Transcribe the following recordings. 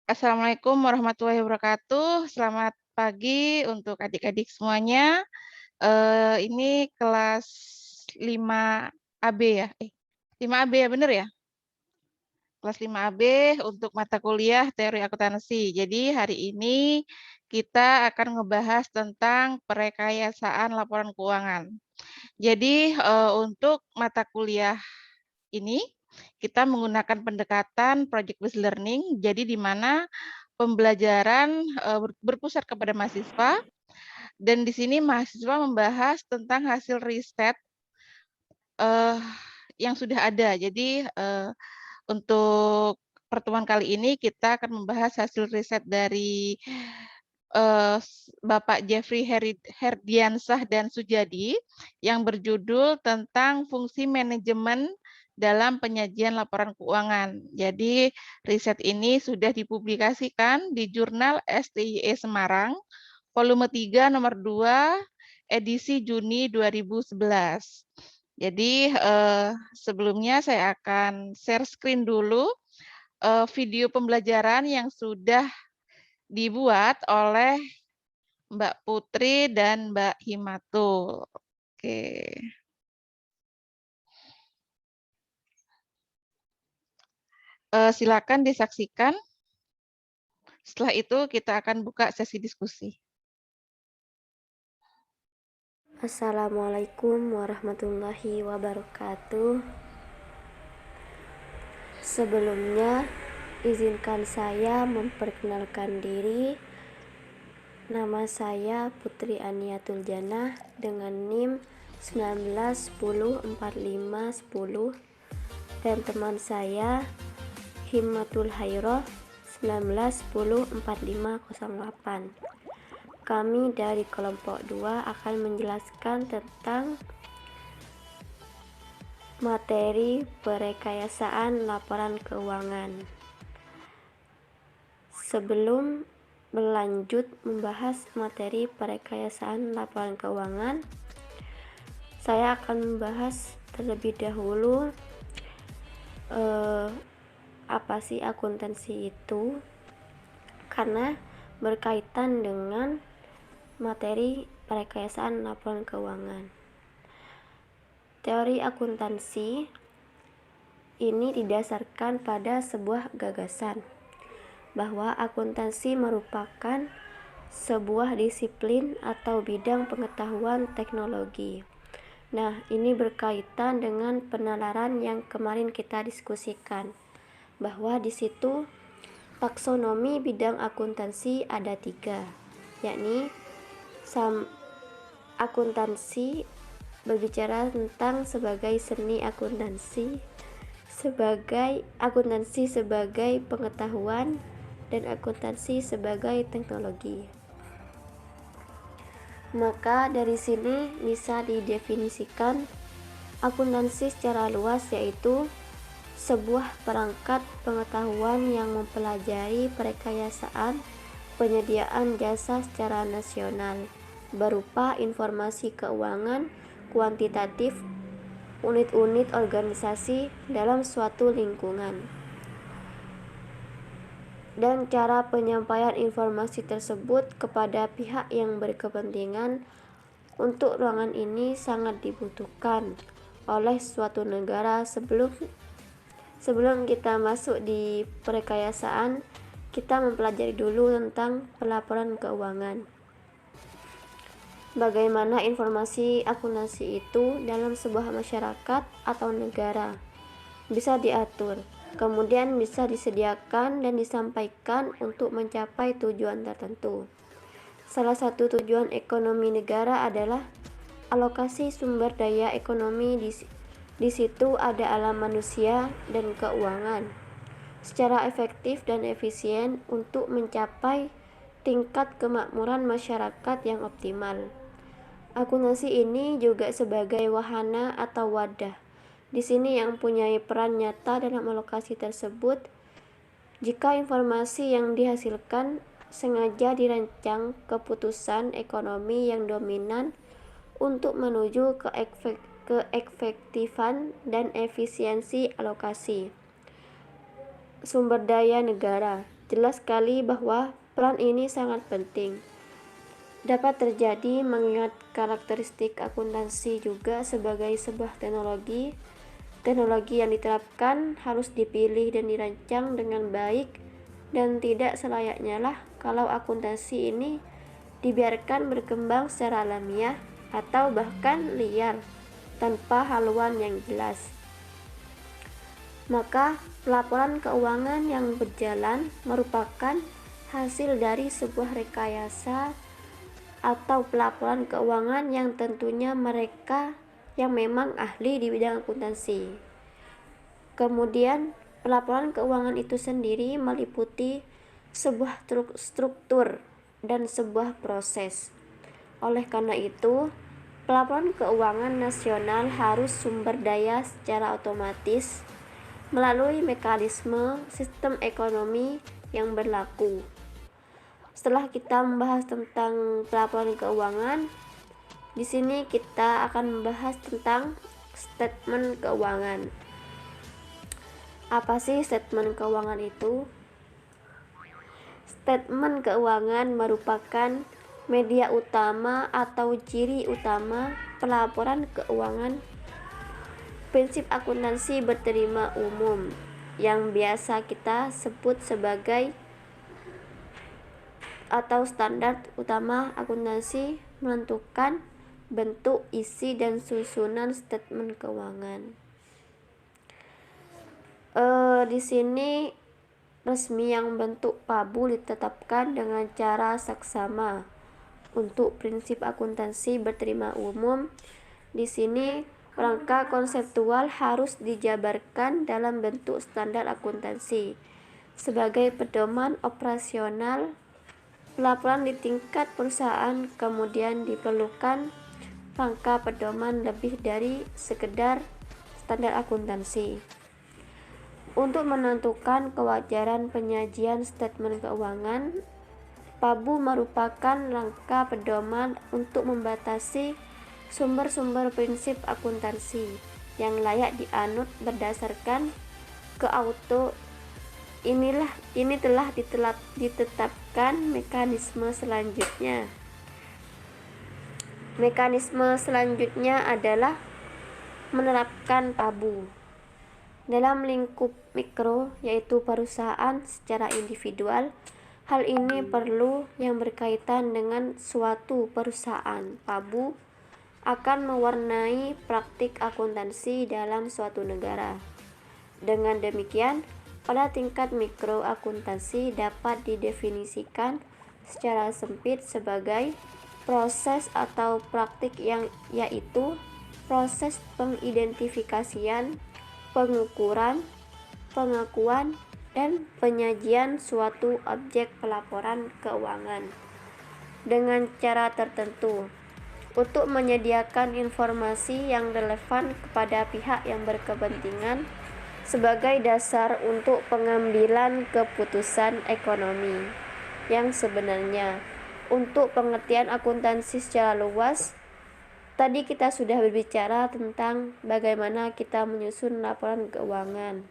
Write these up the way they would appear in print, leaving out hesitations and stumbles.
Assalamualaikum warahmatullahi wabarakatuh. Selamat pagi untuk adik-adik semuanya. Ini kelas 5 AB ya? 5 AB ya, bener ya? Kelas 5 AB untuk mata kuliah teori akuntansi. Jadi hari ini kita akan ngebahas tentang perekayasaan laporan keuangan. Jadi untuk mata kuliah ini kita menggunakan pendekatan project based learning. Jadi di mana pembelajaran berpusat kepada mahasiswa dan di sini mahasiswa membahas tentang hasil riset eh, yang sudah ada. Jadi untuk pertemuan kali ini kita akan membahas hasil riset dari Bapak Jeffrey Herdiansah dan Sujadi yang berjudul tentang fungsi manajemen dalam penyajian laporan keuangan. Jadi riset ini sudah dipublikasikan di jurnal STIE Semarang, volume 3 nomor 2, edisi Juni 2011. Jadi sebelumnya saya akan share screen dulu video pembelajaran yang sudah dibuat oleh Mbak Putri dan Mbak Himatul. Oke. Silakan disaksikan. Setelah itu kita akan buka sesi diskusi. Assalamualaikum warahmatullahi wabarakatuh. Sebelumnya, izinkan saya memperkenalkan diri. Nama saya Putri Aniatul Janah dengan NIM 19104510 dan teman saya Himmatul Hairoh 19104508. Kami dari kelompok 2 akan menjelaskan tentang materi perekayasaan laporan keuangan. Sebelum berlanjut membahas materi perekayasaan laporan keuangan, saya akan membahas terlebih dahulu apa sih akuntansi itu, karena berkaitan dengan materi perekayasaan laporan keuangan. Teori akuntansi ini didasarkan pada sebuah gagasan bahwa akuntansi merupakan sebuah disiplin atau bidang pengetahuan teknologi. Nah, ini berkaitan dengan penalaran yang kemarin kita diskusikan, bahwa di situ taksonomi bidang akuntansi ada 3, yakni akuntansi berbicara tentang sebagai seni akuntansi, akuntansi sebagai pengetahuan, dan akuntansi sebagai teknologi. Maka dari sini bisa didefinisikan akuntansi secara luas, yaitu sebuah perangkat pengetahuan yang mempelajari perekayasaan penyediaan jasa secara nasional berupa informasi keuangan kuantitatif unit-unit organisasi dalam suatu lingkungan, dan cara penyampaian informasi tersebut kepada pihak yang berkepentingan. Untuk ruangan ini sangat dibutuhkan oleh suatu negara. Sebelum kita masuk di perekayasaan, kita mempelajari dulu tentang pelaporan keuangan. Bagaimana informasi akuntansi itu dalam sebuah masyarakat atau negara bisa diatur, kemudian bisa disediakan dan disampaikan untuk mencapai tujuan tertentu. Salah satu tujuan ekonomi negara adalah alokasi sumber daya ekonomi. Di situ ada alam manusia dan keuangan secara efektif dan efisien untuk mencapai tingkat kemakmuran masyarakat yang optimal. Akuntansi ini juga sebagai wahana atau wadah di sini yang mempunyai peran nyata dalam alokasi tersebut. Jika informasi yang dihasilkan sengaja dirancang keputusan ekonomi yang dominan untuk menuju keefektifan dan efisiensi alokasi sumber daya negara. jelas sekali bahwa peran ini sangat penting. Dapat terjadi mengingat karakteristik akuntansi juga sebagai sebuah teknologi. Teknologi yang diterapkan harus dipilih dan dirancang dengan baik, dan tidak selayaknya lah kalau akuntansi ini dibiarkan berkembang secara alamiah atau bahkan liar tanpa haluan yang jelas. Maka pelaporan keuangan yang berjalan merupakan hasil dari sebuah rekayasa atau pelaporan keuangan yang tentunya mereka yang memang ahli di bidang akuntansi. Kemudian pelaporan keuangan itu sendiri meliputi sebuah struktur dan sebuah proses. Oleh karena itu, pelaporan keuangan nasional harus sumber daya secara otomatis melalui mekanisme sistem ekonomi yang berlaku. Setelah kita membahas tentang pelaporan keuangan, di sini kita akan membahas tentang statement keuangan. Apa sih statement keuangan itu? Statement keuangan merupakan media utama atau ciri utama pelaporan keuangan prinsip akuntansi berterima umum yang biasa kita sebut sebagai atau standar utama akuntansi menentukan bentuk, isi, dan susunan statement keuangan. Di sini resmi yang bentuk PABU ditetapkan dengan cara saksama. Untuk prinsip akuntansi berterima umum, di sini rangka konseptual harus dijabarkan dalam bentuk standar akuntansi sebagai pedoman operasional pelaporan di tingkat perusahaan. Kemudian diperlukan rangka pedoman lebih dari sekedar standar akuntansi. Untuk menentukan kewajaran penyajian statement keuangan, PABU merupakan rangka pedoman untuk membatasi sumber-sumber prinsip akuntansi yang layak dianut berdasarkan keauto. Ini telah ditetapkan mekanisme selanjutnya. Mekanisme selanjutnya adalah menerapkan PABU dalam lingkup mikro, yaitu perusahaan secara individual. Hal ini perlu yang berkaitan dengan suatu perusahaan. PABU akan mewarnai praktik akuntansi dalam suatu negara. Dengan demikian, pada tingkat mikro, akuntansi dapat didefinisikan secara sempit sebagai proses atau praktik yang yaitu proses pengidentifikasian, pengukuran, pengakuan, dan penyajian suatu objek pelaporan keuangan dengan cara tertentu untuk menyediakan informasi yang relevan kepada pihak yang berkepentingan sebagai dasar untuk pengambilan keputusan ekonomi yang sebenarnya. Untuk pengertian akuntansi secara luas, tadi kita sudah berbicara tentang bagaimana kita menyusun laporan keuangan,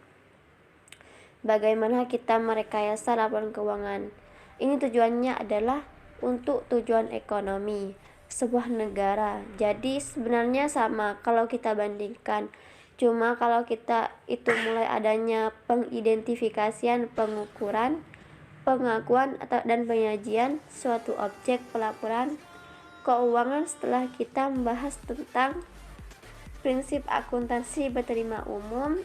bagaimana kita merekayasa laporan keuangan. Ini tujuannya adalah untuk tujuan ekonomi sebuah negara. Jadi sebenarnya sama kalau kita bandingkan. Cuma kalau kita itu mulai adanya pengidentifikasian, pengukuran, pengakuan dan penyajian suatu objek pelaporan keuangan. Setelah kita membahas tentang prinsip akuntansi berterima umum,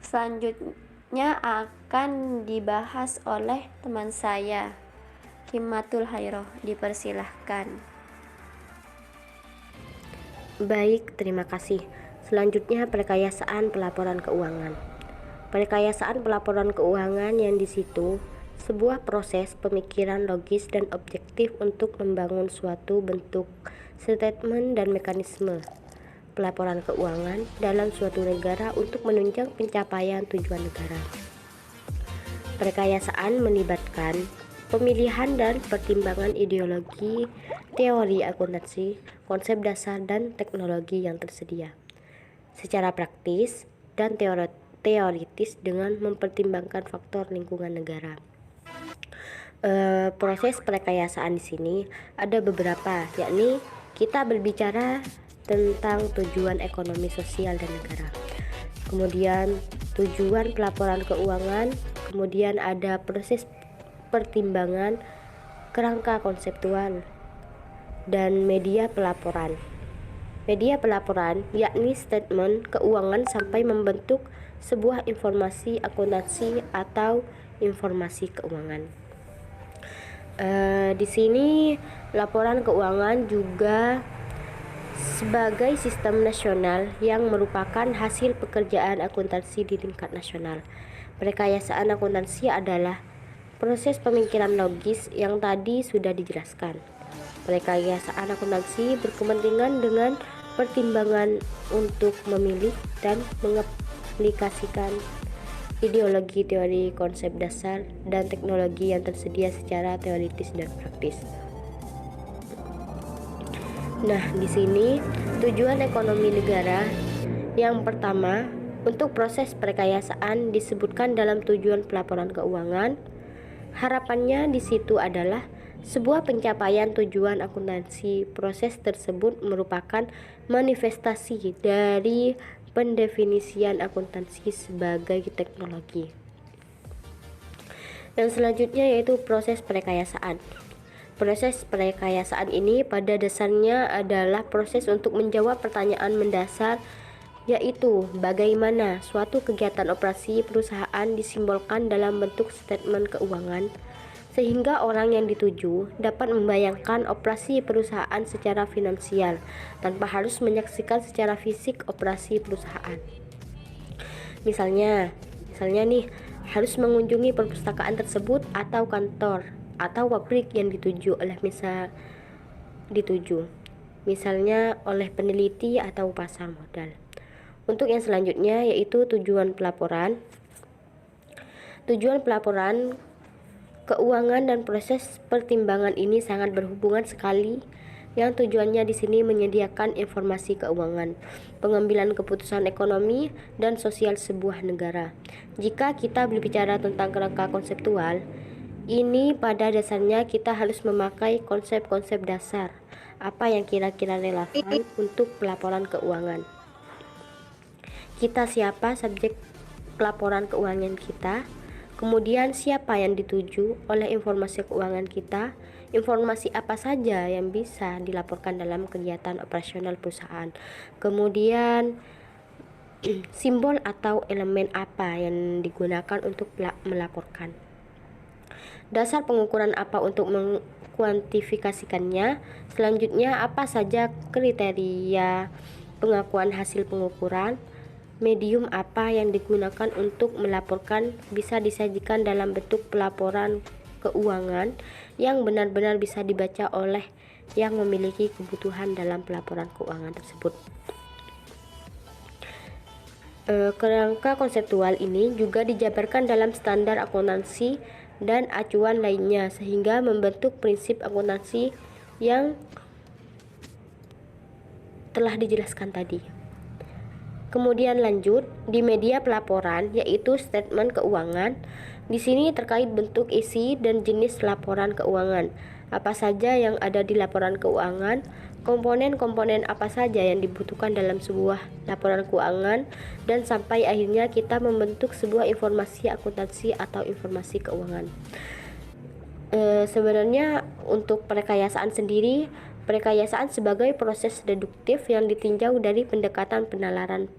selanjutnya akan dibahas oleh teman saya, Himmatul Khairoh. Dipersilahkan. Baik, terima kasih. Selanjutnya perekayasaan pelaporan keuangan. Perekayasaan pelaporan keuangan yang di situ sebuah proses pemikiran logis dan objektif untuk membangun suatu bentuk statement dan mekanisme pelaporan keuangan dalam suatu negara untuk menunjang pencapaian tujuan negara. Perekayasaan melibatkan pemilihan dan pertimbangan ideologi, teori akuntansi, konsep dasar, dan teknologi yang tersedia secara praktis dan teoritis dengan mempertimbangkan faktor lingkungan negara. Proses perekayasaan di sini ada beberapa, yakni kita berbicara tentang tujuan ekonomi sosial dan negara, kemudian tujuan pelaporan keuangan, kemudian ada proses pertimbangan, kerangka konseptual, dan media pelaporan. Media pelaporan yakni statement keuangan sampai membentuk sebuah informasi akuntansi atau informasi keuangan. Di sini laporan keuangan juga sebagai sistem nasional yang merupakan hasil pekerjaan akuntansi di tingkat nasional. Perekayasaan akuntansi adalah proses pemikiran logis yang tadi sudah dijelaskan. Perekayasaan akuntansi berkepentingan dengan pertimbangan untuk memilih dan mengaplikasikan ideologi, teori, konsep dasar, dan teknologi yang tersedia secara teoritis dan praktis. Nah, di sini tujuan ekonomi negara yang pertama untuk proses perekayasaan disebutkan dalam tujuan pelaporan keuangan. Harapannya di situ adalah sebuah pencapaian tujuan akuntansi. Proses tersebut merupakan manifestasi dari pendefinisian akuntansi sebagai teknologi. Yang selanjutnya yaitu proses perekayasaan. Proses perekayasaan ini pada dasarnya adalah proses untuk menjawab pertanyaan mendasar, yaitu bagaimana suatu kegiatan operasi perusahaan disimbolkan dalam bentuk statement keuangan, sehingga orang yang dituju dapat membayangkan operasi perusahaan secara finansial tanpa harus menyaksikan secara fisik operasi perusahaan. Misalnya nih, harus mengunjungi perpustakaan tersebut atau kantor atau pabrik yang misalnya oleh peneliti atau pasar modal. Untuk yang selanjutnya yaitu tujuan pelaporan. Tujuan pelaporan keuangan dan proses pertimbangan ini sangat berhubungan sekali, yang tujuannya di sini menyediakan informasi keuangan, pengambilan keputusan ekonomi dan sosial sebuah negara. Jika kita berbicara tentang kerangka konseptual, ini pada dasarnya kita harus memakai konsep-konsep dasar, apa yang kira-kira relevan untuk pelaporan keuangan. Kita siapa subjek pelaporan keuangan kita, kemudian siapa yang dituju oleh informasi keuangan kita, informasi apa saja yang bisa dilaporkan dalam kegiatan operasional perusahaan, kemudian simbol atau elemen apa yang digunakan untuk melaporkan, dasar pengukuran apa untuk mengkuantifikasikannya, selanjutnya apa saja kriteria pengakuan hasil pengukuran, medium apa yang digunakan untuk melaporkan bisa disajikan dalam bentuk pelaporan keuangan yang benar-benar bisa dibaca oleh yang memiliki kebutuhan dalam pelaporan keuangan tersebut. Kerangka konseptual ini juga dijabarkan dalam standar akuntansi dan acuan lainnya sehingga membentuk prinsip akuntansi yang telah dijelaskan tadi. Kemudian lanjut di media pelaporan yaitu statement keuangan. Di sini terkait bentuk, isi, dan jenis laporan keuangan. Apa saja yang ada di laporan keuangan, komponen-komponen apa saja yang dibutuhkan dalam sebuah laporan keuangan, dan sampai akhirnya kita membentuk sebuah informasi akuntansi atau informasi keuangan. Sebenarnya untuk perekayasaan sendiri, perekayasaan sebagai proses deduktif yang ditinjau dari pendekatan penalaran,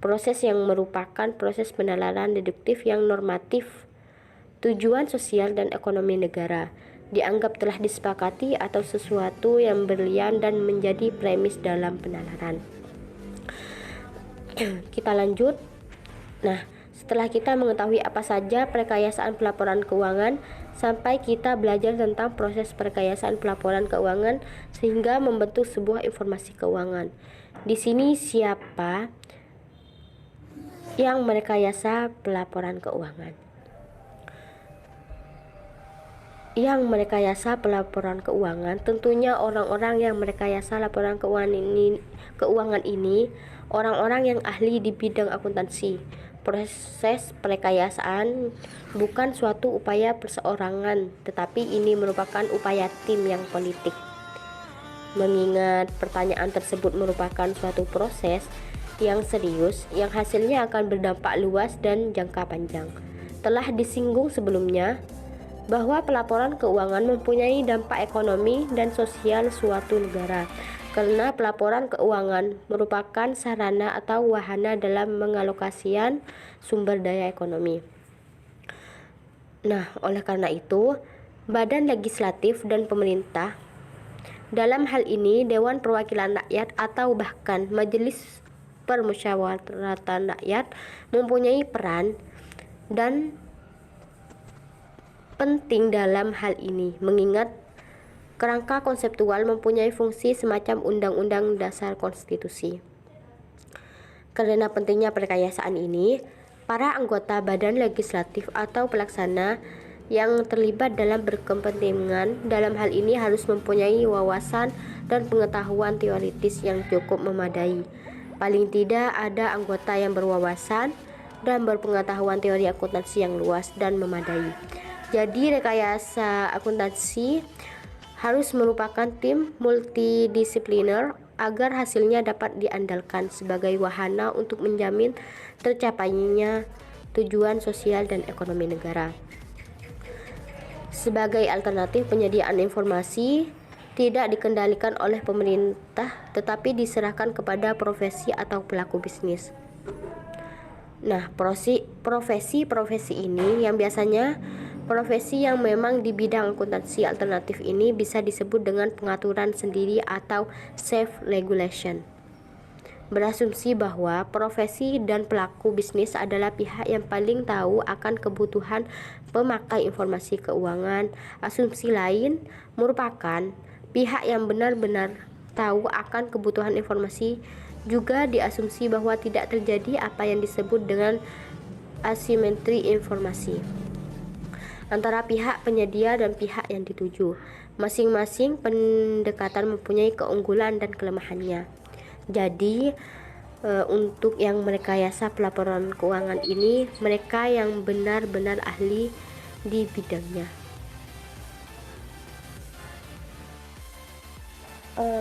proses yang merupakan proses penalaran deduktif yang normatif, tujuan sosial dan ekonomi negara, dianggap telah disepakati atau sesuatu yang berlian dan menjadi premis dalam penalaran. Kita lanjut. Nah, setelah kita mengetahui apa saja perekayasaan pelaporan keuangan, sampai kita belajar tentang proses perekayasaan pelaporan keuangan sehingga membentuk sebuah informasi keuangan. Di sini siapa yang merekayasa pelaporan keuangan? Yang merekayasa pelaporan keuangan tentunya orang-orang yang merekayasa laporan keuangan ini orang-orang yang ahli di bidang akuntansi. proses perekayasaan bukan suatu upaya perseorangan, tetapi ini merupakan upaya tim yang politik. Mengingat pertanyaan tersebut merupakan suatu proses yang serius, yang hasilnya akan berdampak luas dan jangka panjang. Telah disinggung sebelumnya bahwa pelaporan keuangan mempunyai dampak ekonomi dan sosial suatu negara, karena pelaporan keuangan merupakan sarana atau wahana dalam mengalokasikan sumber daya ekonomi. Nah, oleh karena itu, badan legislatif dan pemerintah, dalam hal ini Dewan Perwakilan Rakyat atau bahkan Majelis Permusyawaratan Rakyat, mempunyai peran dan penting dalam hal ini, mengingat kerangka konseptual mempunyai fungsi semacam undang-undang dasar konstitusi. Karena pentingnya perekayasaan ini, para anggota badan legislatif atau pelaksana yang terlibat dalam berkepentingan dalam hal ini harus mempunyai wawasan dan pengetahuan teoritis yang cukup memadai. Paling tidak ada anggota yang berwawasan dan berpengetahuan teori akuntansi yang luas dan memadai. Jadi rekayasa akuntansi harus merupakan tim multidisipliner agar hasilnya dapat diandalkan sebagai wahana untuk menjamin tercapainya tujuan sosial dan ekonomi negara. Sebagai alternatif, penyediaan informasi tidak dikendalikan oleh pemerintah tetapi diserahkan kepada profesi atau pelaku bisnis. Nah, profesi ini yang biasanya profesi yang memang di bidang akuntansi alternatif ini bisa disebut dengan pengaturan sendiri atau self-regulation. Berasumsi bahwa profesi dan pelaku bisnis adalah pihak yang paling tahu akan kebutuhan pemakai informasi keuangan. Asumsi lain merupakan pihak yang benar-benar tahu akan kebutuhan informasi. Juga diasumsi bahwa tidak terjadi apa yang disebut dengan asimetri informasi antara pihak penyedia dan pihak yang dituju. Masing-masing pendekatan mempunyai keunggulan dan kelemahannya. Jadi untuk yang merekayasa pelaporan keuangan ini, mereka yang benar-benar ahli di bidangnya.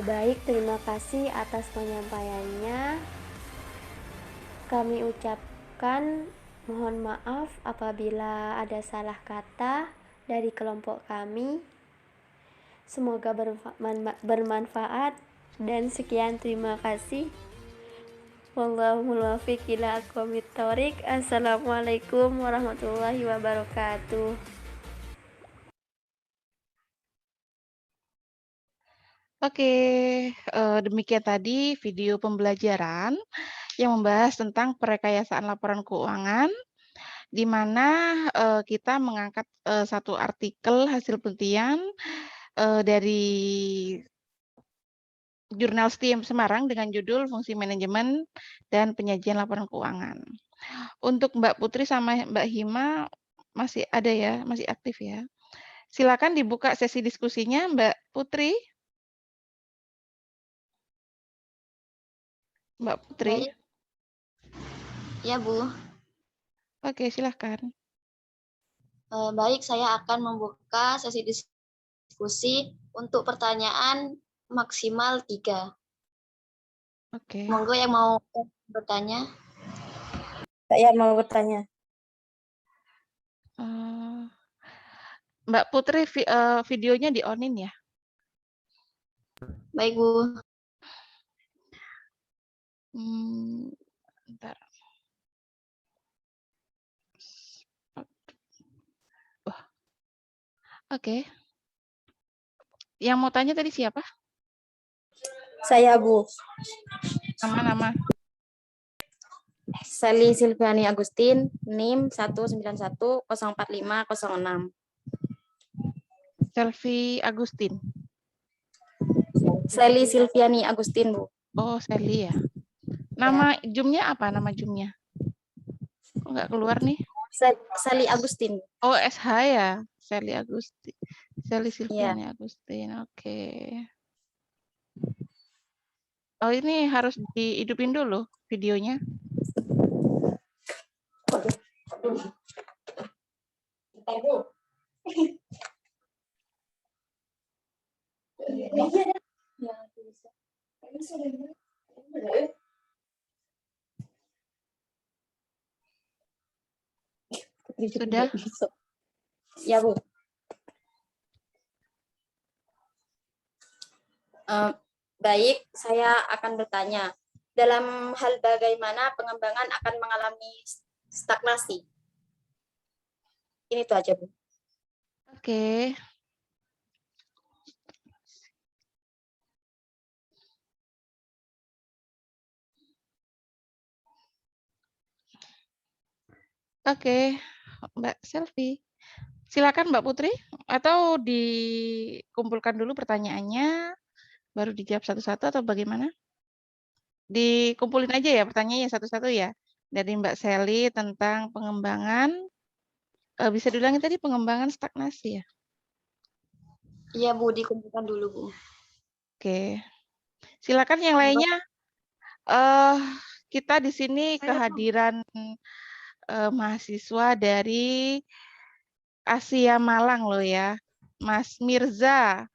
Baik, terima kasih atas penyampaiannya. Kami ucapkan mohon maaf apabila ada salah kata dari kelompok kami. Semoga bermanfaat dan sekian, terima kasih. Wallahul muwaffiq ila aqwamit thoriq. Assalamualaikum warahmatullahi wabarakatuh. Oke, demikian tadi video pembelajaran yang membahas tentang perekayasaan laporan keuangan, di mana kita mengangkat satu artikel hasil penelitian dari Jurnal STIM Semarang dengan judul Fungsi Manajemen dan Penyajian Laporan Keuangan. Untuk Mbak Putri sama Mbak Hima masih ada ya, masih aktif ya. Silakan dibuka sesi diskusinya, Mbak Putri. Mbak Putri. Baik. Ya, Bu. Oke, silahkan. Baik, saya akan membuka sesi diskusi untuk pertanyaan maksimal 3. Oke. Monggo yang mau bertanya. Saya mau bertanya. Mbak Putri, videonya di-on-in ya? Baik, Bu. Bentar. Oke. Yang mau tanya tadi siapa? Saya, Bu. Nama-nama. Sally Silviani Agustin, NIM 191045006. Selvi Agustin. Sally Silviani Agustin, Bu. Oh, Sally ya. Nama Zoom-nya apa? Nama Zoom-nya? Kok nggak keluar nih? Sally Agustin. Oh, SH ya? Sally Agustin. Sally Silviani Agustin. Oke. Oh, ini harus dihidupin dulu videonya. Sudah? Ya, Bu. Baik, saya akan bertanya. Dalam hal bagaimana pengembangan akan mengalami stagnasi? Ini itu aja, Bu. Oke. Oke, Mbak Selvi. Silakan Mbak Putri, atau dikumpulkan dulu pertanyaannya, baru dijawab satu-satu atau bagaimana? Dikumpulin aja ya pertanyaannya satu-satu ya. Dari Mbak Seli tentang pengembangan, bisa diulangi tadi pengembangan stagnasi ya? Iya Bu, dikumpulkan dulu Bu. Oke. Silakan yang lainnya. Kita di sini kehadiran mahasiswa dari Asia Malang loh ya. Mas Mirza.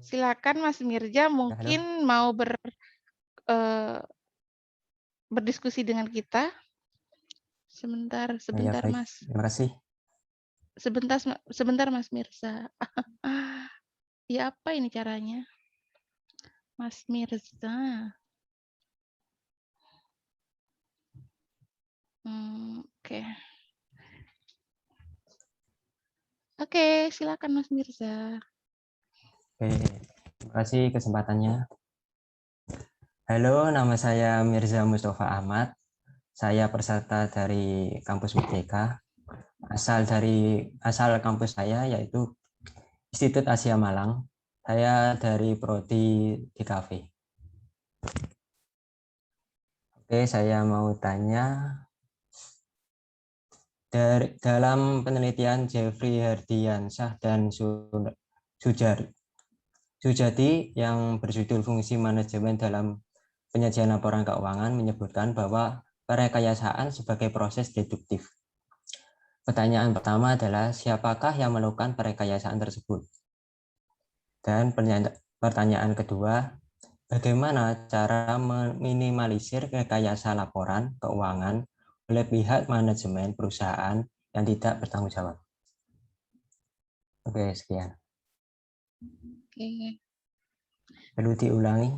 Silakan Mas Mirza mungkin mau berdiskusi dengan kita. Sebentar Ya, baik. Mas. Terima kasih. Sebentar Mas Mirza. Ya apa ini caranya? Mas Mirza. Oke. Oke, silakan Mas Mirza. Oke, terima kasih kesempatannya. Halo, nama saya Mirza Mustafa Ahmad. Saya peserta dari Kampus Merdeka. Asal kampus saya yaitu Institut Asia Malang. Saya dari prodi DKV. Oke, saya mau tanya. Dalam penelitian Jeffrey Herdiansyah dan Sujadi yang berjudul Fungsi Manajemen dalam Penyajian Laporan Keuangan menyebutkan bahwa perekayasaan sebagai proses deduktif. Pertanyaan pertama adalah siapakah yang melakukan perekayasaan tersebut? Dan pertanyaan kedua, bagaimana cara meminimalisir rekayasa laporan keuangan oleh pihak manajemen perusahaan yang tidak bertanggung jawab? Oke, sekian. Oke. Perlu diulangi?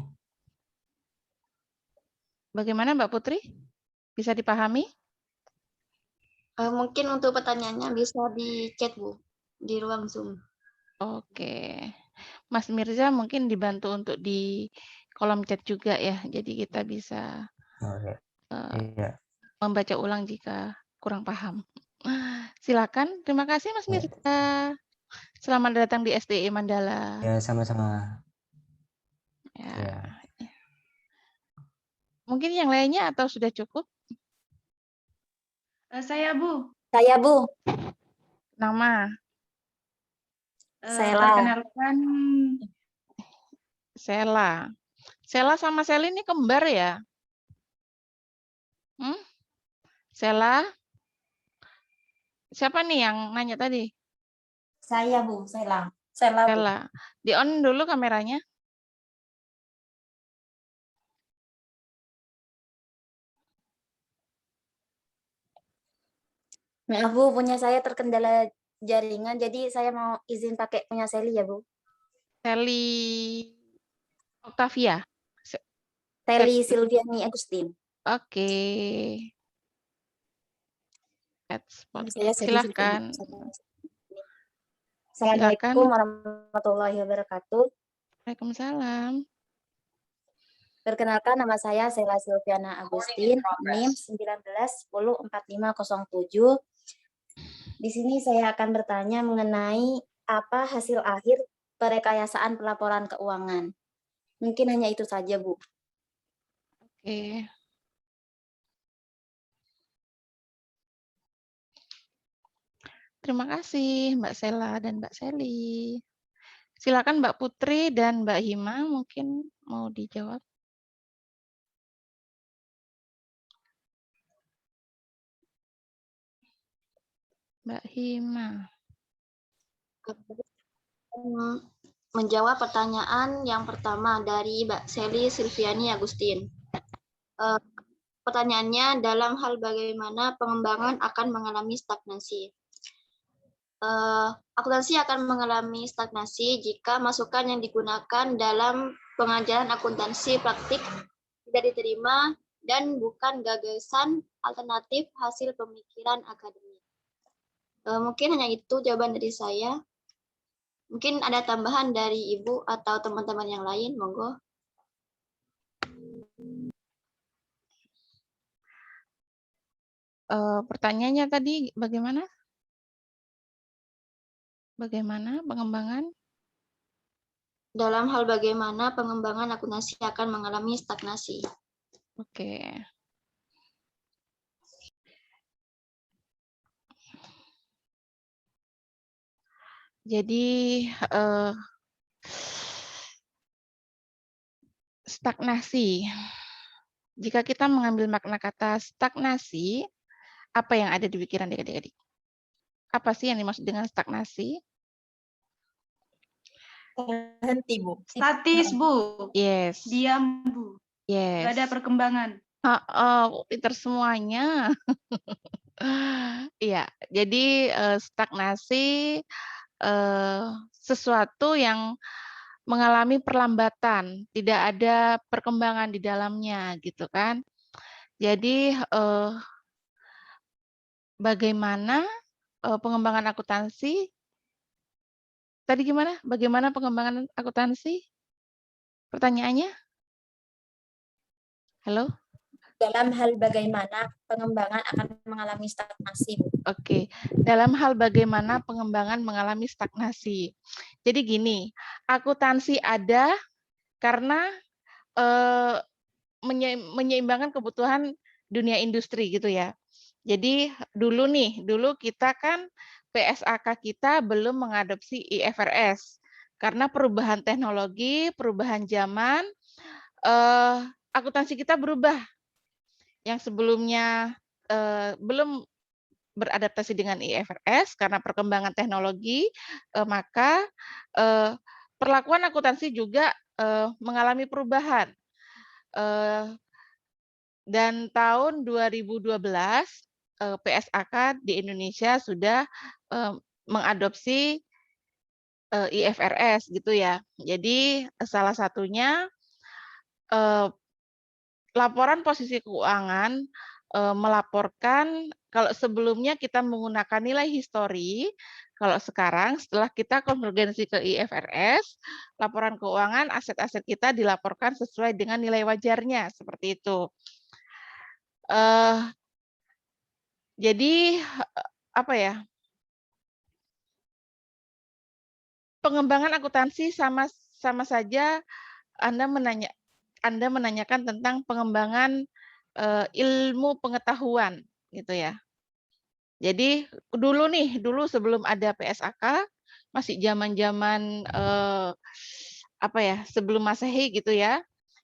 Bagaimana Mbak Putri? Bisa dipahami? Mungkin untuk pertanyaannya bisa di chat Bu, di ruang Zoom. Oke. Mas Mirza mungkin dibantu untuk di kolom chat juga ya. Jadi kita bisa Iya. membaca ulang jika kurang paham. Silakan. Terima kasih Mas Mirza. Selamat datang di SDE Mandala. Ya, sama-sama. Ya. Mungkin yang lainnya atau sudah cukup? Saya Bu. Saya, Bu. Nama? Sela. Perkenalkan. Sela. Sela sama Seli ini kembar ya? Sela? Siapa nih yang nanya tadi? Saya, Bu. Sela. Sela, Bu. Sela. Di on dulu kameranya. Maaf, Bu, punya saya terkendala jaringan, jadi saya mau izin pakai punya Seli ya, Bu. Seli Octavia. Seli Silviani Agustin. Oke. Silakan. Assalamualaikum warahmatullahi wabarakatuh. Waalaikumsalam. Perkenalkan, nama saya Sela Silviana Agustin, NIM 19104507. Di sini saya akan bertanya mengenai apa hasil akhir perekayasaan pelaporan keuangan. Mungkin hanya itu saja, Bu. Oke. Terima kasih Mbak Sela dan Mbak Seli. Silakan Mbak Putri dan Mbak Hima mungkin mau dijawab. Mbak Hima. Menjawab pertanyaan yang pertama dari Mbak Seli Silviani Agustin. Pertanyaannya, dalam hal bagaimana pengembangan akan mengalami stagnasi. Akuntansi akan mengalami stagnasi jika masukan yang digunakan dalam pengajaran akuntansi praktik tidak diterima dan bukan gagasan alternatif hasil pemikiran akademik. Mungkin hanya itu jawaban dari saya. Mungkin ada tambahan dari Ibu atau teman-teman yang lain, monggo. Pertanyaannya tadi bagaimana? Bagaimana pengembangan? Dalam hal bagaimana pengembangan akuntansi akan mengalami stagnasi. Oke. Jadi stagnasi. Jika kita mengambil makna kata stagnasi, apa yang ada di pikiran adik-adik? Apa sih yang dimaksud dengan stagnasi? Terhenti, Bu. Statis, Bu. Yes. Diam, Bu. Yes. Nggak ada perkembangan. Pinter semuanya. Iya, jadi stagnasi sesuatu yang mengalami perlambatan, tidak ada perkembangan di dalamnya, gitu kan? Jadi bagaimana pengembangan akuntansi? Tadi gimana? Bagaimana pengembangan akuntansi? Pertanyaannya? Halo? Dalam hal bagaimana pengembangan akan mengalami stagnasi, Bu. Oke, dalam hal bagaimana pengembangan mengalami stagnasi. Jadi gini, akuntansi ada karena menyeimbangkan kebutuhan dunia industri gitu ya. Jadi dulu kita kan PSAK kita belum mengadopsi IFRS karena perubahan teknologi, perubahan zaman, akuntansi kita berubah. Yang sebelumnya belum beradaptasi dengan IFRS karena perkembangan teknologi, maka perlakuan akuntansi juga mengalami perubahan. Dan tahun 2012 PSAK di Indonesia sudah mengadopsi IFRS gitu ya. Jadi salah satunya laporan posisi keuangan melaporkan kalau sebelumnya kita menggunakan nilai histori, kalau sekarang setelah kita konvergensi ke IFRS, laporan keuangan aset-aset kita dilaporkan sesuai dengan nilai wajarnya seperti itu. Jadi apa ya? Pengembangan akuntansi sama saja Anda menanyakan tentang pengembangan ilmu pengetahuan gitu ya. Jadi dulu sebelum ada PSAK masih zaman-zaman apa ya, sebelum Masehi gitu ya.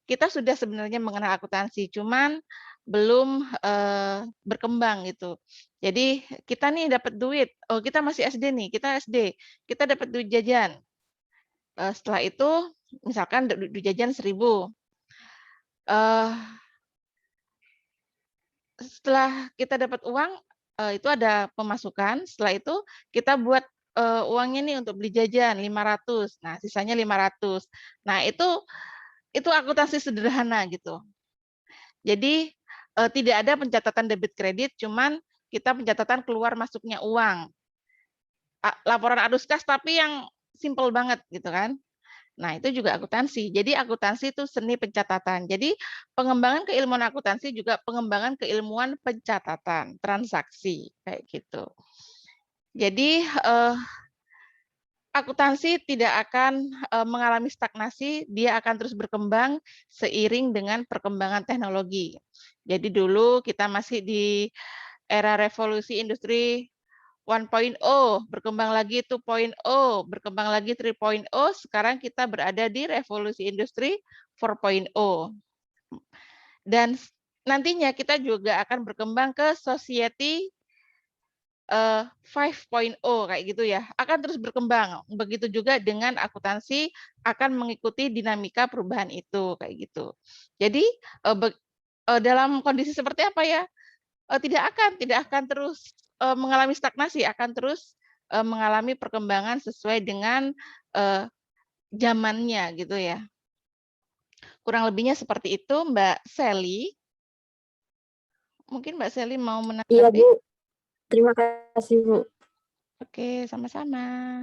Kita sudah sebenarnya mengenal akuntansi, cuman belum berkembang gitu. Jadi kita nih dapat duit, oh kita masih SD nih, kita SD, kita dapat duit jajan. Setelah itu misalkan duit jajan 1.000. Setelah kita dapat uang, itu ada pemasukan, setelah itu kita buat uangnya nih untuk beli jajan 500. Nah, sisanya 500. Nah, itu akuntansi sederhana gitu. Jadi tidak ada pencatatan debit kredit, cuman kita pencatatan keluar masuknya uang. Laporan arus kas tapi yang simple banget gitu kan. Nah, itu juga akuntansi. Jadi akuntansi itu seni pencatatan. Jadi pengembangan keilmuan akuntansi juga pengembangan keilmuan pencatatan transaksi kayak gitu. Jadi akuntansi tidak akan mengalami stagnasi, dia akan terus berkembang seiring dengan perkembangan teknologi. Jadi dulu kita masih di era revolusi industri 1.0, berkembang lagi 2.0, berkembang lagi 3.0, sekarang kita berada di revolusi industri 4.0. Dan nantinya kita juga akan berkembang ke society 5.0 kayak gitu ya, akan terus berkembang. Begitu juga dengan akuntansi akan mengikuti dinamika perubahan itu kayak gitu. Jadi dalam kondisi seperti apa ya? Tidak akan terus mengalami stagnasi, akan terus mengalami perkembangan sesuai dengan zamannya gitu ya. Kurang lebihnya seperti itu, Mbak Sally. Mungkin Mbak Sally mau Iya, menanggapi? Bu. Terima kasih, Bu. Oke, sama-sama.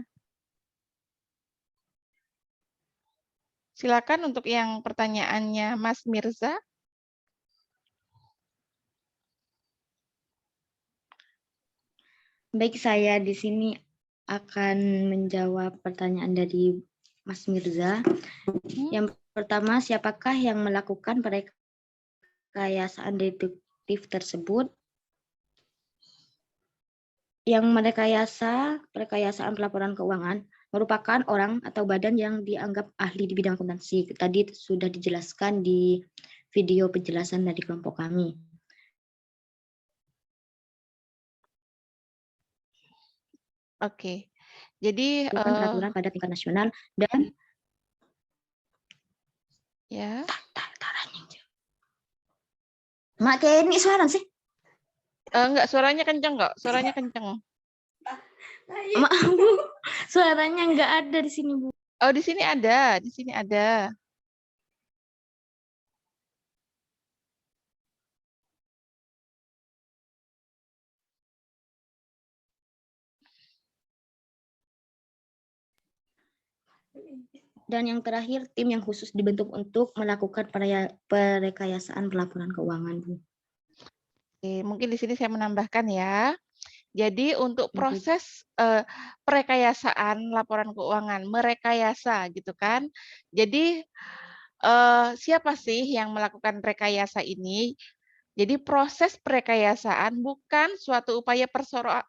Silakan untuk yang pertanyaannya Mas Mirza. Baik, saya di sini akan menjawab pertanyaan dari Mas Mirza. Yang pertama, siapakah yang melakukan perekayasaan deduktif tersebut? Yang perekayasaan pelaporan keuangan merupakan orang atau badan yang dianggap ahli di bidang akuntansi. Tadi sudah dijelaskan di video penjelasan dari kelompok kami. Oke, jadi Bukan peraturan pada tingkat nasional dan ya. Mak kayak ini suara sih. Enggak, suaranya kenceng kok, suaranya kenceng. Maaf, Bu. Suaranya enggak ada di sini, Bu. Oh, di sini ada, di sini ada. Dan yang terakhir, tim yang khusus dibentuk untuk melakukan perekayasaan pelaporan keuangan, Bu. Oke, mungkin di sini saya menambahkan ya. Jadi untuk Ya, Bu. proses perekayasaan laporan keuangan, merekayasa gitu kan. Jadi siapa sih yang melakukan rekayasa ini? Jadi proses perekayasaan bukan suatu upaya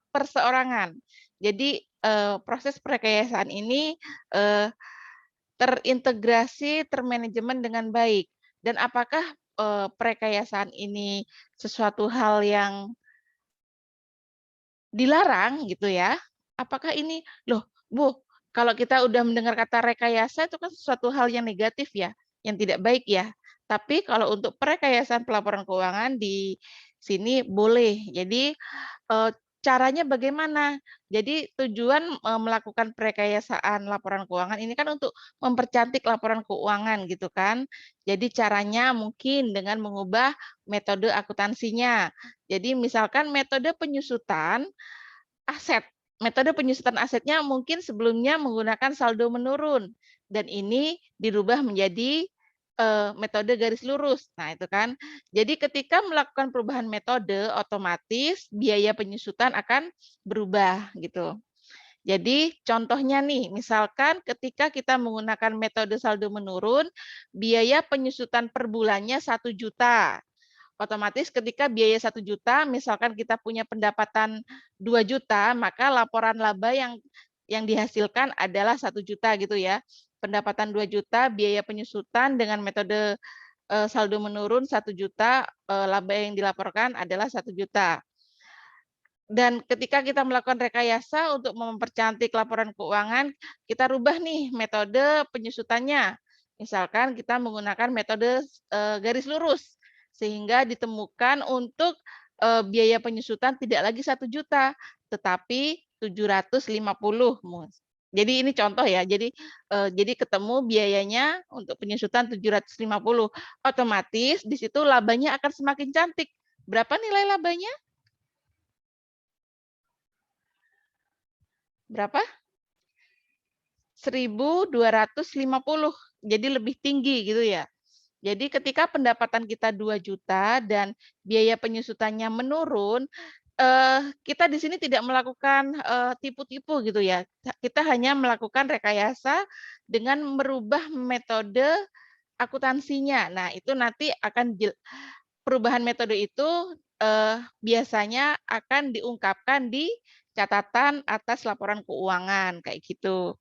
perseorangan. Jadi proses perekayasaan ini terintegrasi, termanajemen dengan baik. Dan apakah perekayasaan ini sesuatu hal yang dilarang gitu ya? Apakah ini, loh Bu, kalau kita udah mendengar kata rekayasa itu kan sesuatu hal yang negatif ya, yang tidak baik ya. Tapi kalau untuk perekayasaan pelaporan keuangan di sini boleh. Jadi caranya bagaimana? Jadi tujuan melakukan perekayasaan laporan keuangan ini kan untuk mempercantik laporan keuangan gitu kan. Jadi caranya mungkin dengan mengubah metode akuntansinya. Jadi misalkan metode penyusutan aset. Metode penyusutan asetnya mungkin sebelumnya menggunakan saldo menurun dan ini dirubah menjadi metode garis lurus. Nah, itu kan. Jadi ketika melakukan perubahan metode, otomatis biaya penyusutan akan berubah gitu. Jadi contohnya nih, misalkan ketika kita menggunakan metode saldo menurun, biaya penyusutan per bulannya 1 juta. Otomatis ketika biaya 1 juta, misalkan kita punya pendapatan 2 juta, maka laporan laba yang dihasilkan adalah 1 juta gitu ya. Pendapatan 2 juta, biaya penyusutan dengan metode saldo menurun 1 juta, laba yang dilaporkan adalah 1 juta. Dan ketika kita melakukan rekayasa untuk mempercantik laporan keuangan, kita rubah nih metode penyusutannya. Misalkan kita menggunakan metode garis lurus, sehingga ditemukan untuk biaya penyusutan tidak lagi 1 juta, tetapi 750. Jadi ini contoh ya, jadi ketemu biayanya untuk penyusutan 750. Otomatis di situ labanya akan semakin cantik. Berapa nilai labanya? Berapa? 1.250. Jadi lebih tinggi gitu ya. Jadi ketika pendapatan kita 2 juta dan biaya penyusutannya menurun, kita di sini tidak melakukan tipu-tipu gitu ya. Kita hanya melakukan rekayasa dengan merubah metode akuntansinya. Nah, itu nanti akan perubahan metode itu biasanya akan diungkapkan di catatan atas laporan keuangan kayak gitu.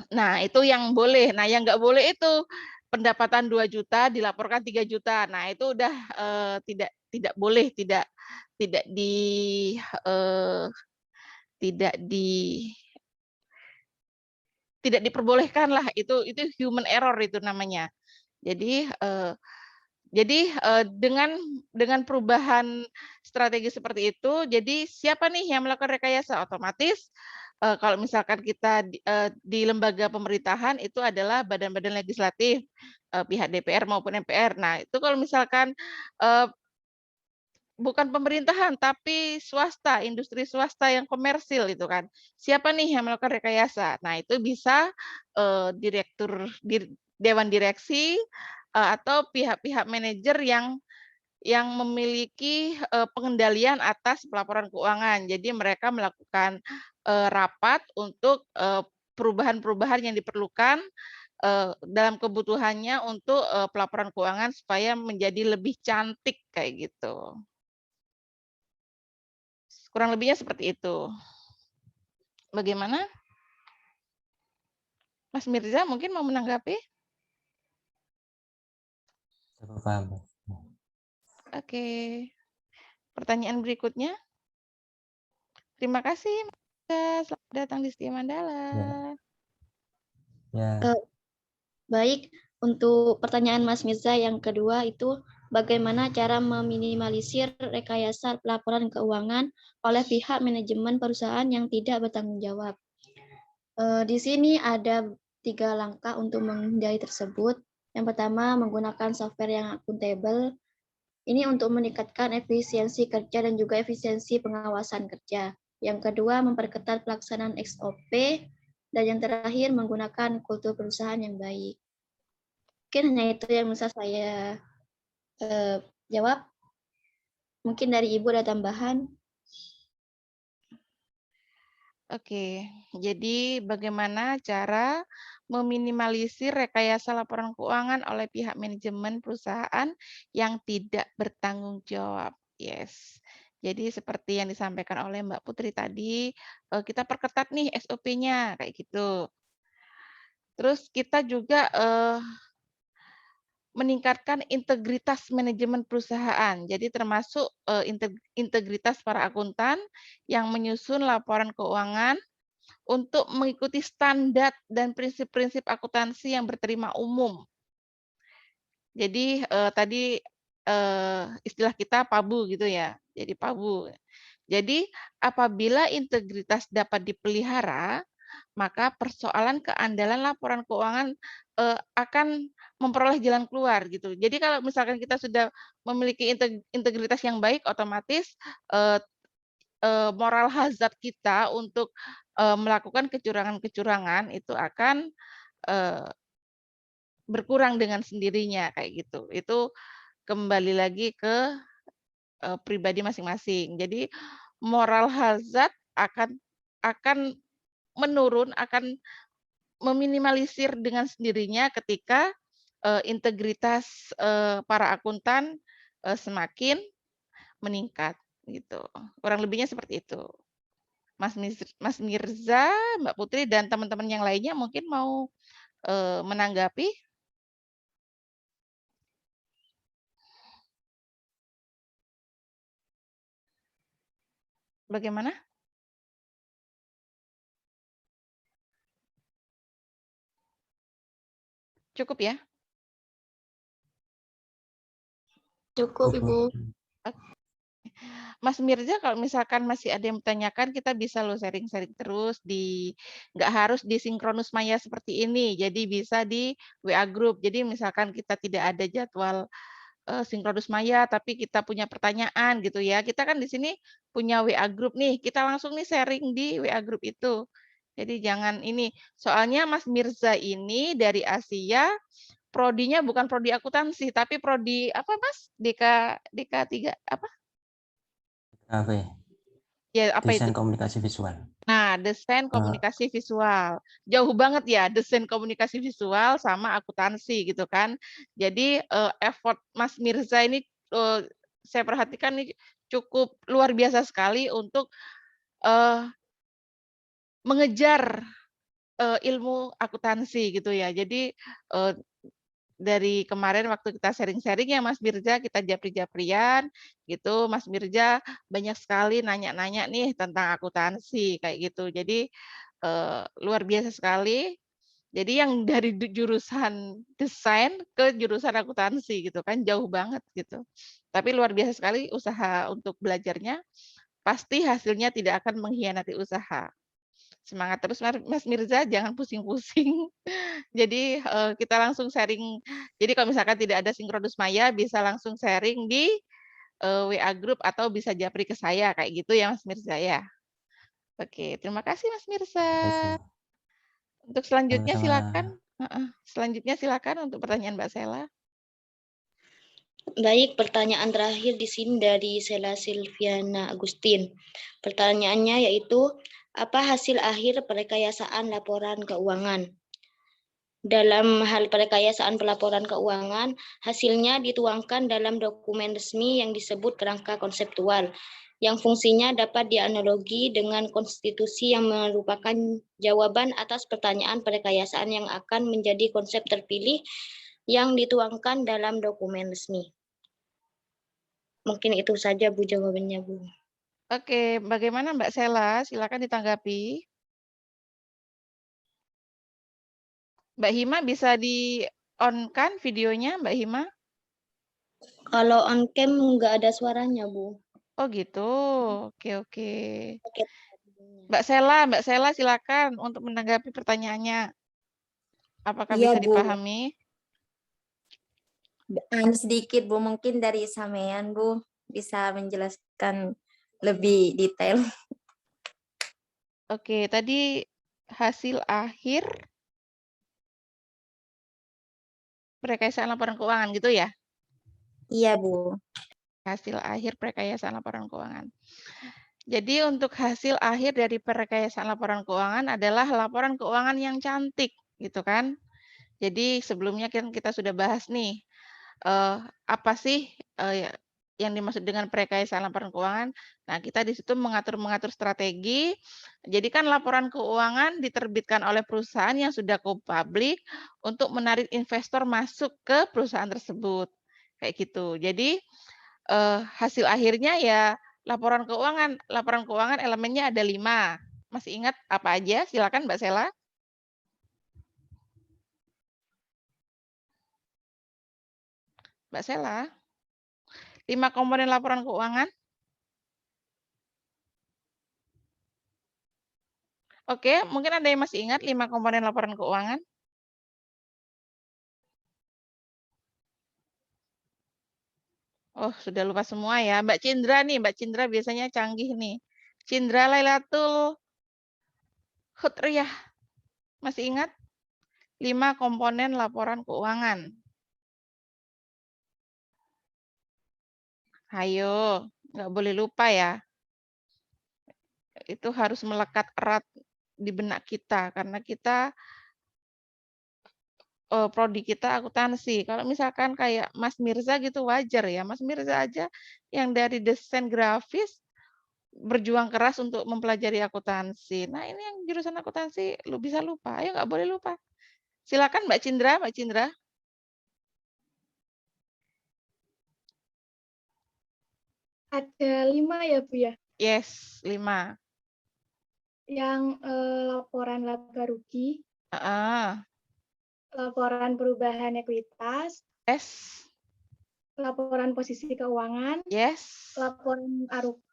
Nah, itu yang boleh. Nah, yang nggak boleh itu pendapatan 2 juta dilaporkan 3 juta. Nah, itu udah tidak boleh, tidak tidak diperbolehkan lah, itu human error itu namanya. Jadi dengan perubahan strategi seperti itu, jadi siapa nih yang melakukan rekayasa? Otomatis kalau misalkan kita di lembaga pemerintahan itu adalah badan-badan legislatif, pihak DPR maupun MPR. Nah, itu kalau misalkan bukan pemerintahan, tapi swasta, industri swasta yang komersil itu kan. Siapa nih yang melakukan rekayasa? Nah, itu bisa dewan direksi atau pihak-pihak manajer yang memiliki pengendalian atas pelaporan keuangan. Jadi mereka melakukan rapat untuk perubahan-perubahan yang diperlukan dalam kebutuhannya untuk pelaporan keuangan supaya menjadi lebih cantik kayak gitu. Kurang lebihnya seperti itu. Bagaimana? Mas Mirza mungkin mau menanggapi? Saya paham. Oke. Pertanyaan berikutnya. Terima kasih, Mas Mirza. Selamat datang di Setia Mandala. Ya. Baik, untuk pertanyaan Mas Mirza yang kedua itu bagaimana cara meminimalisir rekayasa laporan keuangan oleh pihak manajemen perusahaan yang tidak bertanggung jawab. Di sini ada 3 langkah untuk menghindari tersebut. Yang pertama, menggunakan software yang akuntabel. Ini untuk meningkatkan efisiensi kerja dan juga efisiensi pengawasan kerja. Yang kedua, memperketat pelaksanaan SOP. Dan yang terakhir, menggunakan kultur perusahaan yang baik. Mungkin hanya itu yang bisa saya jawab. Mungkin dari Ibu ada tambahan. Oke, jadi bagaimana cara meminimalisir rekayasa laporan keuangan oleh pihak manajemen perusahaan yang tidak bertanggung jawab? Yes. Jadi seperti yang disampaikan oleh Mbak Putri tadi, kita perketat nih SOP-nya kayak gitu. Terus kita juga meningkatkan integritas manajemen perusahaan. Jadi termasuk integritas para akuntan yang menyusun laporan keuangan untuk mengikuti standar dan prinsip-prinsip akuntansi yang berterima umum. Jadi tadi istilah kita PABU gitu ya. Jadi PABU. Jadi apabila integritas dapat dipelihara, maka persoalan keandalan laporan keuangan akan memperoleh jalan keluar gitu. Jadi kalau misalkan kita sudah memiliki integritas yang baik, otomatis moral hazard kita untuk melakukan kecurangan-kecurangan itu akan berkurang dengan sendirinya kayak gitu. Itu kembali lagi ke pribadi masing-masing. Jadi moral hazard akan menurun, akan meminimalisir dengan sendirinya ketika integritas para akuntan semakin meningkat gitu. Kurang lebihnya seperti itu. Mas Mirza, Mbak Putri dan teman-teman yang lainnya mungkin mau menanggapi. Bagaimana? Cukup ya? Cukup, Ibu. Mas Mirza, kalau misalkan masih ada yang bertanyakan, kita bisa lo sharing-sharing terus nggak harus di sinkronus maya seperti ini, jadi bisa di WA Group. Jadi misalkan kita tidak ada jadwal sinkronus maya, tapi kita punya pertanyaan gitu ya. Kita kan di sini punya WA Group nih, kita langsung nih sharing di WA Group itu. Jadi jangan ini, soalnya Mas Mirza ini dari Asia, prodinya bukan prodi akuntansi, tapi prodi apa Mas? DK3 apa? Apa ya? Ya, apa Desain itu? komunikasi visual. Nah, desain komunikasi visual. Jauh banget ya desain komunikasi visual sama akuntansi gitu kan. Jadi effort Mas Mirza ini saya perhatikan nih cukup luar biasa sekali untuk mengejar ilmu akuntansi gitu ya. Jadi dari kemarin waktu kita sharing-sharing ya Mas Mirza, kita japri-japrian gitu. Mas Mirza banyak sekali nanya-nanya nih tentang akuntansi kayak gitu. Jadi luar biasa sekali. Jadi yang dari jurusan desain ke jurusan akuntansi gitu kan jauh banget gitu. Tapi luar biasa sekali usaha untuk belajarnya. Pasti hasilnya tidak akan mengkhianati usaha. Semangat terus Mas Mirza, jangan pusing-pusing. Jadi kita langsung sharing. Jadi kalau misalkan tidak ada sinkronus maya bisa langsung sharing di WA group atau bisa japri ke saya kayak gitu ya Mas Mirza ya. Oke, terima kasih Mas Mirza. Terima kasih. Untuk selanjutnya Sama-sama. silakan. Selanjutnya silakan untuk pertanyaan Mbak Sela. Baik, pertanyaan terakhir di sini dari Sela Silviana Agustin. Pertanyaannya yaitu, apa hasil akhir perekayasaan laporan keuangan? Dalam hal perekayasaan pelaporan keuangan, hasilnya dituangkan dalam dokumen resmi yang disebut kerangka konseptual, yang fungsinya dapat dianalogi dengan konstitusi yang merupakan jawaban atas pertanyaan perekayasaan yang akan menjadi konsep terpilih yang dituangkan dalam dokumen resmi. Mungkin itu saja Bu jawabannya Bu. Oke, bagaimana Mbak Sela? Silakan ditanggapi. Mbak Hima bisa di-on-kan videonya Mbak Hima? Kalau on cam nggak ada suaranya Bu. Oh gitu. Oke, oke. Oke. Mbak Sela silakan untuk menanggapi pertanyaannya. Apakah Iya, bisa Bu. dipahami? Sedikit Bu, mungkin dari Samean Bu bisa menjelaskan lebih detail. Oke, tadi hasil akhir perekayasaan laporan keuangan gitu ya? Iya Bu. Hasil akhir perekayasaan laporan keuangan. Jadi untuk hasil akhir dari perekayasaan laporan keuangan adalah laporan keuangan yang cantik, gitu kan? Jadi sebelumnya kan kita sudah bahas nih, apa sih yang dimaksud dengan perekayasaan laporan keuangan. Nah, kita di situ mengatur strategi. Jadi kan laporan keuangan diterbitkan oleh perusahaan yang sudah go public untuk menarik investor masuk ke perusahaan tersebut. Kayak gitu. Jadi hasil akhirnya ya laporan keuangan. Laporan keuangan elemennya ada 5. Masih ingat apa aja? Silakan Mbak Sela. Mbak Sela. 5 komponen laporan keuangan. Oke, mungkin ada yang masih ingat 5 komponen laporan keuangan? Oh, sudah lupa semua ya. Mbak Cindra nih, Mbak Cindra biasanya canggih nih. Cindra Lailatul Khutriyah. Masih ingat? 5 komponen laporan keuangan. Ayo, nggak boleh lupa ya. Itu harus melekat erat di benak kita, karena kita prodi kita akuntansi. Kalau misalkan kayak Mas Mirza gitu wajar ya. Mas Mirza aja yang dari desain grafis berjuang keras untuk mempelajari akuntansi. Nah, ini yang jurusan akuntansi lu bisa lupa. Ayo nggak boleh lupa. Silakan Mbak Cindra, Mbak Cindra. Ada 5 ya Bu ya, Yes, 5. yang laporan laba rugi, Heeh. laporan perubahan ekuitas, Yes. laporan posisi keuangan, Yes. laporan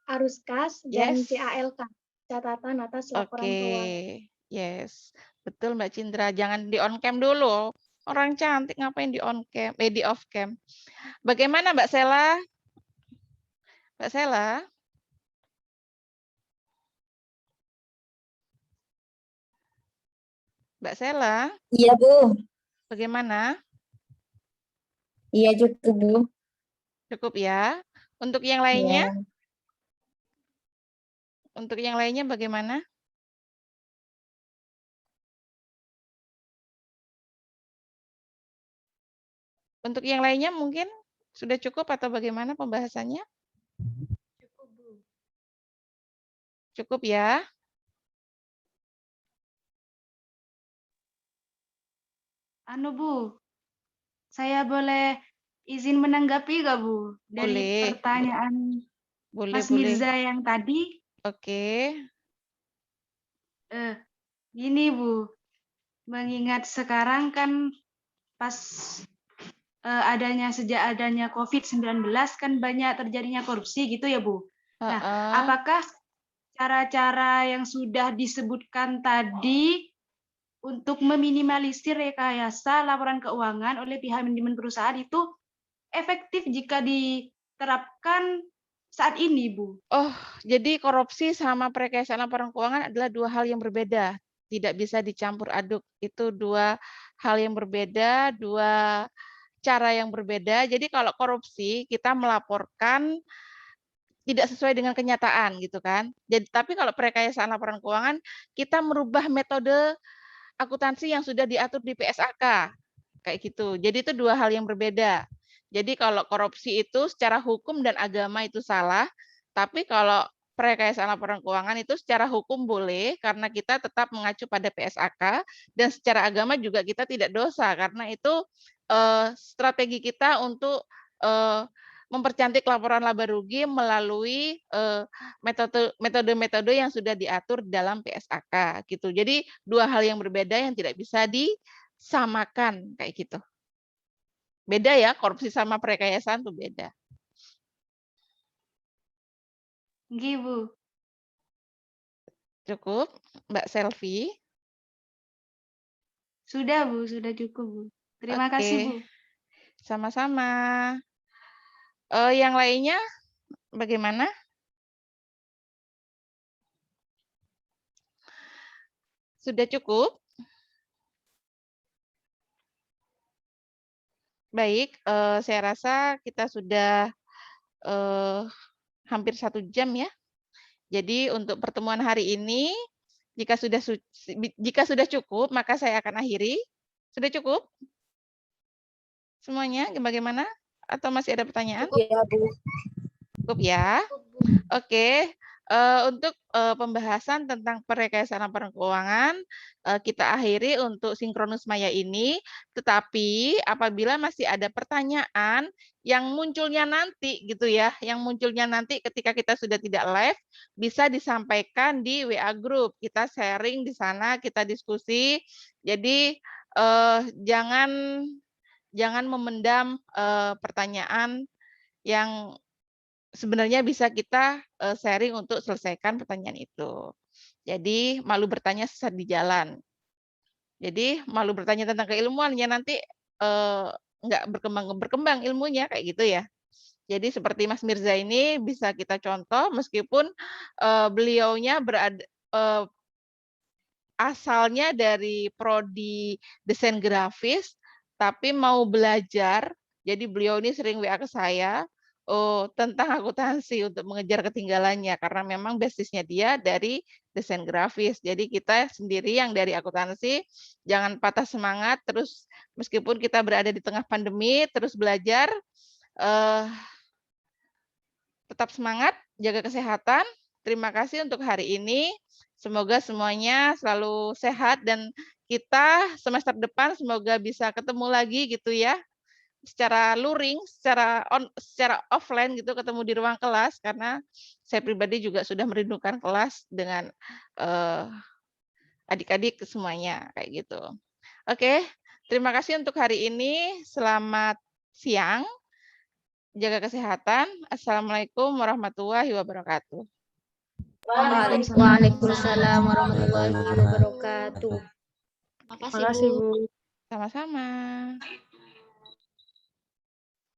arus kas, dan Yes. CALK, catatan atas laporan keuangan. Oke. Yes. Betul Mbak Cindra, jangan di on cam dulu. Orang cantik ngapain di on cam, di off cam. Bagaimana Mbak Sela? Mbak Sela? Mbak Sela, Iya Bu. bagaimana? Iya juga Bu. Cukup ya. Untuk yang lainnya? Iya. Untuk yang lainnya bagaimana? Untuk yang lainnya mungkin sudah cukup atau bagaimana pembahasannya? Cukup Bu. Cukup ya. Anu Bu, Saya boleh izin menanggapi nggak, Bu? Dari Boleh. pertanyaan Boleh, Mas boleh. Mirza yang tadi, Oke. gini, Bu. Mengingat sekarang kan pas sejak adanya COVID-19 kan banyak terjadinya korupsi gitu ya, Bu. Nah, apakah cara-cara yang sudah disebutkan tadi untuk meminimalisir rekayasa laporan keuangan oleh pihak manajemen perusahaan itu efektif jika diterapkan saat ini, Bu? Oh, jadi korupsi sama perekayasaan laporan keuangan adalah dua hal yang berbeda. Tidak bisa dicampur aduk. Itu dua hal yang berbeda, dua cara yang berbeda. Jadi kalau korupsi kita melaporkan tidak sesuai dengan kenyataan gitu kan. Jadi tapi kalau perekayasaan laporan keuangan kita merubah metode akuntansi yang sudah diatur di PSAK kayak gitu. Jadi itu dua hal yang berbeda. Jadi kalau korupsi itu secara hukum dan agama itu salah, tapi kalau perekayasaan laporan keuangan itu secara hukum boleh karena kita tetap mengacu pada PSAK dan secara agama juga kita tidak dosa karena itu strategi kita untuk mempercantik laporan laba rugi melalui metode-metode yang sudah diatur dalam PSAK gitu. Jadi dua hal yang berbeda yang tidak bisa disamakan kayak gitu. Beda ya, korupsi sama perekayasaan tuh beda. Nggih, Bu. Cukup, Mbak Selvi? Sudah, Bu, sudah cukup, Bu. Terima kasih, Bu. Sama-sama. Yang lainnya bagaimana? Sudah cukup? Baik, saya rasa kita sudah hampir 1 jam ya. Jadi untuk pertemuan hari ini, jika sudah cukup, maka saya akan akhiri. Sudah cukup? Semuanya bagaimana? Atau masih ada pertanyaan? Cukup ya. Oke. Untuk pembahasan tentang perekayasaan laporan keuangan kita akhiri untuk sinkronus maya ini. Tetapi apabila masih ada pertanyaan yang munculnya nanti gitu ya, yang munculnya nanti ketika kita sudah tidak live, bisa disampaikan di WA group. Kita sharing di sana, kita diskusi. Jadi jangan memendam pertanyaan yang sebenarnya bisa kita sharing untuk selesaikan pertanyaan itu. Jadi malu bertanya sesat di jalan. Jadi malu bertanya tentang keilmuan ya nanti nggak berkembang ilmunya kayak gitu ya. Jadi seperti Mas Mirza ini bisa kita contoh meskipun beliaunya asalnya dari prodi desain grafis, tapi mau belajar. Jadi beliau ini sering WA ke saya tentang akuntansi untuk mengejar ketinggalannya karena memang basisnya dia dari desain grafis. Jadi kita sendiri yang dari akuntansi jangan patah semangat terus meskipun kita berada di tengah pandemi terus belajar tetap semangat, jaga kesehatan. Terima kasih untuk hari ini. Semoga semuanya selalu sehat dan kita semester depan semoga bisa ketemu lagi gitu ya. Secara luring, secara offline gitu ketemu di ruang kelas karena saya pribadi juga sudah merindukan kelas dengan adik-adik semuanya kayak gitu. Oke, terima kasih untuk hari ini. Selamat siang. Jaga kesehatan. Assalamualaikum warahmatullahi wabarakatuh. Waalaikumsalam warahmatullahi wabarakatuh. Terima kasih, Bu. Sama-sama.